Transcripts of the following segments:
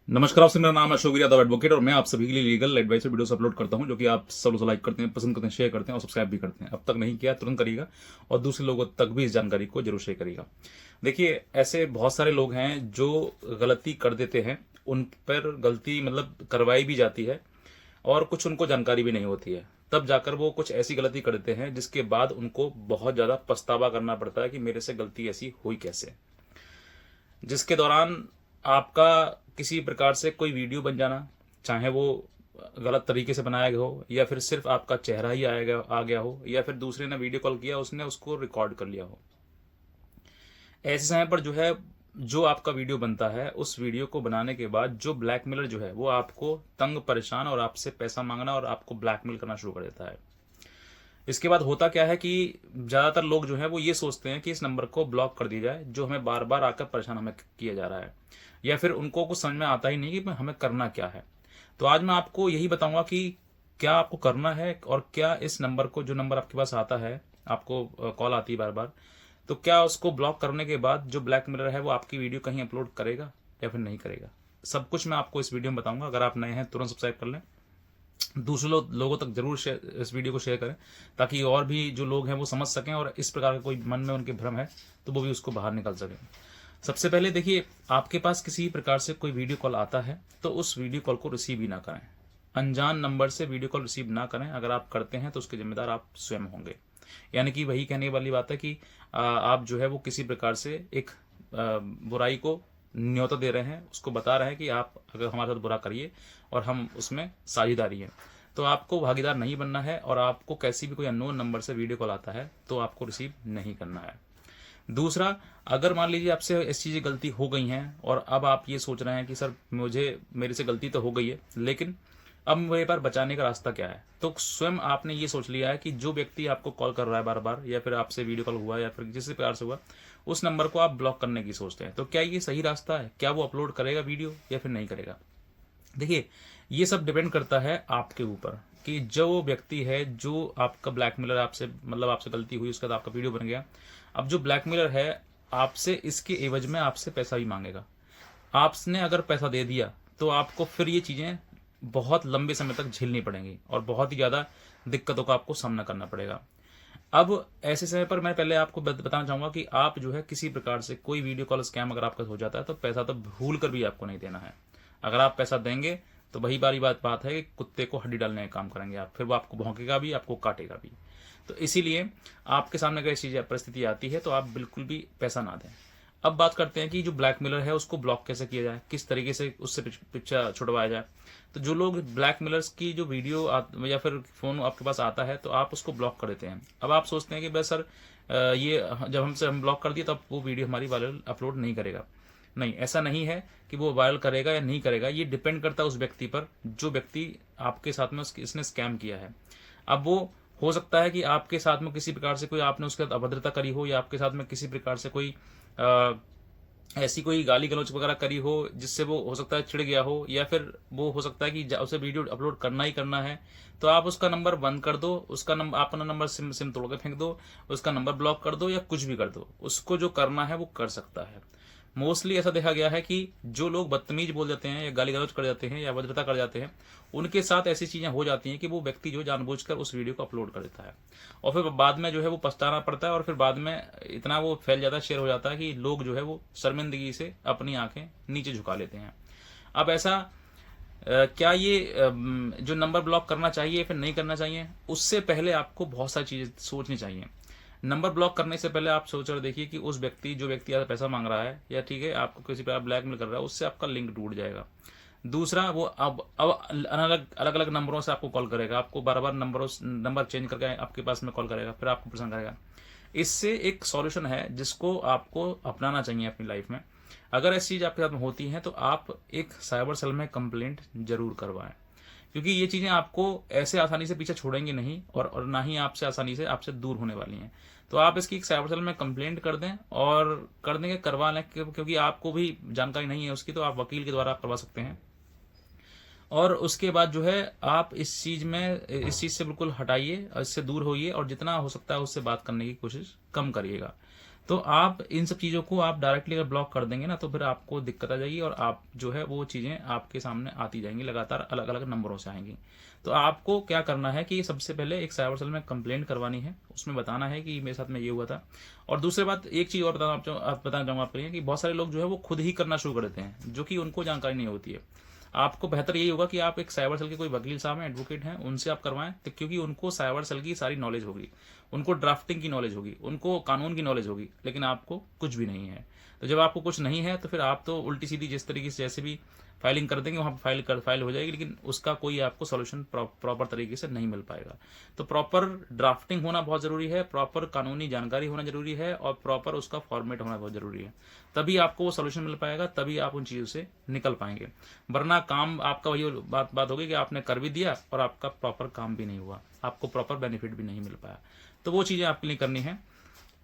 नमस्कार, आपसे मेरा नाम है अशोक यादव एडवोकेट और मैं आप सभी के लिए लीगल एडवाइस वीडियोस अपलोड करता हूं जो कि आप सब लोग लाइक करते हैं, पसंद करते हैं, शेयर करते हैं और सब्सक्राइब भी करते हैं। अब तक नहीं किया तुरंत करिएगा और दूसरे लोगों तक भी इस जानकारी को जरूर शेयर करिएगा। देखिए, ऐसे बहुत सारे लोग हैं जो गलती कर देते हैं, उन पर गलती मतलब करवाई भी जाती है और कुछ उनको जानकारी भी नहीं होती है, तब जाकर वो कुछ ऐसी गलती कर देते हैं जिसके बाद उनको बहुत ज़्यादा पछतावा करना पड़ता है कि मेरे से गलती ऐसी हुई कैसे। जिसके दौरान आपका किसी प्रकार से कोई वीडियो बन जाना, चाहे वो गलत तरीके से बनाया गया हो या फिर सिर्फ आपका चेहरा ही आ गया हो या फिर दूसरे ने वीडियो कॉल किया उसने उसको रिकॉर्ड कर लिया हो, ऐसे समय पर जो है जो आपका वीडियो बनता है उस वीडियो को बनाने के बाद जो ब्लैकमेलर जो है वो आपको तंग परेशान और आपसे पैसा मांगना और आपको ब्लैकमेल करना शुरू कर देता है। इसके बाद होता क्या है कि ज़्यादातर लोग जो है वो ये सोचते हैं कि इस नंबर को ब्लॉक कर दिया जाए जो हमें बार बार आकर परेशान हमें किया जा रहा है, या फिर उनको कुछ समझ में आता ही नहीं कि हमें करना क्या है। तो आज मैं आपको यही बताऊंगा कि क्या आपको करना है और क्या इस नंबर को, जो नंबर आपके पास आता है, आपको कॉल आती है बार बार, तो क्या उसको ब्लॉक करने के बाद जो ब्लैकमेलर है वो आपकी वीडियो कहीं अपलोड करेगा या फिर नहीं करेगा। सब कुछ मैं आपको इस वीडियो में बताऊंगा। अगर आप नए हैं तुरंत सब्सक्राइब कर लें, दूसरे लोगों तक जरूर इस वीडियो को शेयर करें ताकि और भी जो लोग हैं वो समझ सकें और इस प्रकार का कोई मन में उनके भ्रम है तो वो भी उसको बाहर निकाल सकें। सबसे पहले देखिए, आपके पास किसी प्रकार से कोई वीडियो कॉल आता है तो उस वीडियो कॉल को रिसीव ही ना करें। अनजान नंबर से वीडियो कॉल रिसीव ना करें। अगर आप करते हैं तो उसके जिम्मेदार आप स्वयं होंगे। यानी कि वही कहने वाली बात है कि आप जो है वो किसी प्रकार से एक बुराई को न्योता दे रहे हैं, उसको बता रहे हैं कि आप अगर हमारे साथ बुरा करिए और हम उसमें साझेदारी हैं। तो आपको भागीदार नहीं बनना है और आपको कैसी भी कोई अननोन नंबर से वीडियो कॉल आता है तो आपको रिसीव नहीं करना है। दूसरा, अगर मान लीजिए आपसे ऐसी चीज़ें गलती हो गई हैं और अब आप ये सोच रहे हैं कि सर मेरे से गलती तो हो गई है लेकिन अब मेरे पास बचाने का रास्ता क्या है, तो स्वयं आपने ये सोच लिया है कि जो व्यक्ति आपको कॉल कर रहा है बार बार या फिर आपसे वीडियो कॉल हुआ या फिर जिस प्रकार से हुआ उस नंबर को आप ब्लॉक करने की सोचते हैं। तो क्या ये सही रास्ता है? क्या वो अपलोड करेगा वीडियो या फिर नहीं करेगा? देखिए, ये सब डिपेंड करता है आपके ऊपर कि जो व्यक्ति है, जो आपका ब्लैकमेलर, आपसे मतलब आपसे गलती हुई उसके बाद आपका वीडियो बन गया, अब जो ब्लैकमेलर है आपसे इसके एवज में आपसे पैसा भी मांगेगा। आपने अगर पैसा दे दिया तो आपको फिर ये चीज़ें बहुत लंबे समय तक झेलनी पड़ेंगी और बहुत ही ज़्यादा दिक्कतों का आपको सामना करना पड़ेगा। अब ऐसे समय पर मैं पहले आपको बताना चाहूँगा कि आप जो है किसी प्रकार से कोई वीडियो कॉल स्कैम अगर आपका हो जाता है तो पैसा तो भूल कर भी आपको नहीं देना है। अगर आप पैसा देंगे तो वही बारी बात है कि कुत्ते को हड्डी डालने का काम करेंगे आप, फिर वो आपको भौंकेगा भी, आपको काटेगा भी। तो इसीलिए आपके सामने अगर ऐसी परिस्थिति आती है तो आप बिल्कुल भी पैसा ना दें। अब बात करते हैं कि जो ब्लैकमेलर है उसको ब्लॉक कैसे किया जाए, किस तरीके से उससे पीछा छुड़वाया जाए। तो जो लोग ब्लैकमेलर्स की जो वीडियो या फिर फ़ोन आपके पास आता है तो आप उसको ब्लॉक कर देते हैं। अब आप सोचते हैं कि बस सर ये जब हम ब्लॉक कर दिए तब वो वीडियो हमारी वायरल अपलोड नहीं करेगा। नहीं, ऐसा नहीं है कि वो वायरल करेगा या नहीं करेगा। ये डिपेंड करता है उस व्यक्ति पर, जो व्यक्ति आपके साथ में इसने स्कैम किया है। अब वो हो सकता है कि आपके साथ में किसी प्रकार से कोई आपने उसके साथ अभद्रता करी हो या आपके साथ में किसी प्रकार से कोई ऐसी कोई गाली गलौच वगैरह करी हो जिससे वो हो सकता है चिढ़ गया हो, या फिर वो हो सकता है कि उसे वीडियो अपलोड करना ही करना है तो आप उसका नंबर बंद कर दो, उसका नंबर, अपना नंबर सिम तोड़ के फेंक दो, उसका नंबर ब्लॉक कर दो या कुछ भी कर दो। उसको जो करना है वो कर सकता है। मोस्टली ऐसा देखा गया है कि जो लोग बदतमीज बोल जाते हैं या गाली गलौज कर जाते हैं या अभद्रता कर जाते हैं उनके साथ ऐसी चीज़ें हो जाती हैं कि वो व्यक्ति जो जानबूझकर उस वीडियो को अपलोड कर देता है और फिर बाद में जो है वो पछताना पड़ता है और फिर बाद में इतना वो फैल जाता है, शेयर हो जाता है कि लोग जो है वो शर्मिंदगी से अपनी आंखें नीचे झुका लेते हैं। अब ऐसा क्या ये जो नंबर ब्लॉक करना चाहिए फिर नहीं करना चाहिए, उससे पहले आपको बहुत सारी चीज़ें सोचनी चाहिए। नंबर ब्लॉक करने से पहले आप सोच कर देखिए कि उस व्यक्ति, जो व्यक्ति आपसे पैसा मांग रहा है या ठीक है आपको किसी पर ब्लैकमेल कर रहा है, उससे आपका लिंक टूट जाएगा। दूसरा, वो अब अलग अलग नंबरों से आपको कॉल करेगा, आपको बार बार नंबर चेंज करके आपके पास में कॉल करेगा, फिर आपको परेशान करेगा। इससे एक सॉल्यूशन है जिसको आपको अपनाना चाहिए अपनी लाइफ में। अगर ऐसी चीज़ आपके साथ में होती है तो आप एक साइबर सेल में कंप्लेंट जरूर करवाएं, क्योंकि ये चीज़ें आपको ऐसे आसानी से पीछे छोड़ेंगी नहीं और ना ही आपसे आसानी से आपसे दूर होने वाली हैं। तो आप इसकी एक साइबर सेल में कंप्लेंट कर दें और कर देंगे, करवा लें, क्योंकि आपको भी जानकारी नहीं है उसकी तो आप वकील के द्वारा करवा सकते हैं। और उसके बाद जो है आप इस चीज़ से बिल्कुल हटाइए, इससे दूर होइए और जितना हो सकता है उससे बात करने की कोशिश कम करिएगा। तो आप इन सब चीज़ों को आप डायरेक्टली अगर ब्लॉक कर देंगे ना तो फिर आपको दिक्कत आ जाएगी और आप जो है वो चीज़ें आपके सामने आती जाएंगी, लगातार अलग अलग नंबरों से आएंगी। तो आपको क्या करना है कि सबसे पहले एक साइबर सेल में कंप्लेंट करवानी है, उसमें बताना है कि मेरे साथ में ये हुआ था। और दूसरी बात, एक चीज़ और बताना चाहूँगा आपके लिए कि बहुत सारे लोग जो है वो खुद ही करना शुरू कर देते हैं, जो कि उनको जानकारी नहीं होती है। आपको बेहतर यही होगा कि आप एक साइबर सेल के कोई वकील साहब हैं, एडवोकेट हैं, उनसे आप करवाएं, तो क्योंकि उनको साइबर सेल की सारी नॉलेज होगी, उनको ड्राफ्टिंग की नॉलेज होगी, उनको कानून की नॉलेज होगी, लेकिन आपको कुछ भी नहीं है। तो जब आपको कुछ नहीं है तो फिर आप तो उल्टी सीधी जिस तरीके से जैसे भी फाइलिंग कर देंगे वहाँ फाइल हो जाएगी, लेकिन उसका कोई आपको सॉल्यूशन प्रॉपर तरीके से नहीं मिल पाएगा। तो प्रॉपर ड्राफ्टिंग होना बहुत ज़रूरी है, प्रॉपर कानूनी जानकारी होना जरूरी है और प्रॉपर उसका फॉर्मेट होना बहुत ज़रूरी है। तभी आपको वो सॉल्यूशन मिल पाएगा, तभी आप उन चीज़ों से निकल पाएंगे। वरना काम आपका वही बात होगी कि आपने कर भी दिया और आपका प्रॉपर काम भी नहीं हुआ, आपको प्रॉपर बेनिफिट भी नहीं मिल पाया। तो वो चीज़ें आपके लिए करनी है।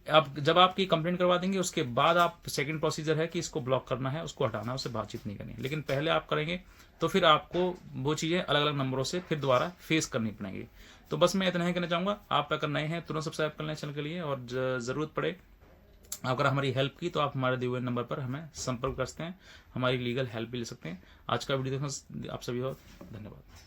अब जब आपकी कंप्लेंट करवा देंगे उसके बाद आप सेकंड प्रोसीजर है कि इसको ब्लॉक करना है, उसको हटाना है, उससे बातचीत नहीं करनी है। लेकिन पहले आप करेंगे तो फिर आपको वो चीज़ें अलग अलग नंबरों से फिर दोबारा फेस करनी पड़ेंगी। तो बस मैं इतना ही कहना चाहूँगा, आप अगर नए हैं तुरंत सब्सक्राइब कर लें चैनल के लिए, और ज़रूरत पड़े अगर हमारी हेल्प की तो आप हमारे दिए हुए नंबर पर हमें संपर्क कर सकते हैं, हमारी लीगल हेल्प भी ले सकते हैं। आज का वीडियो देखना आप सभी हो, धन्यवाद।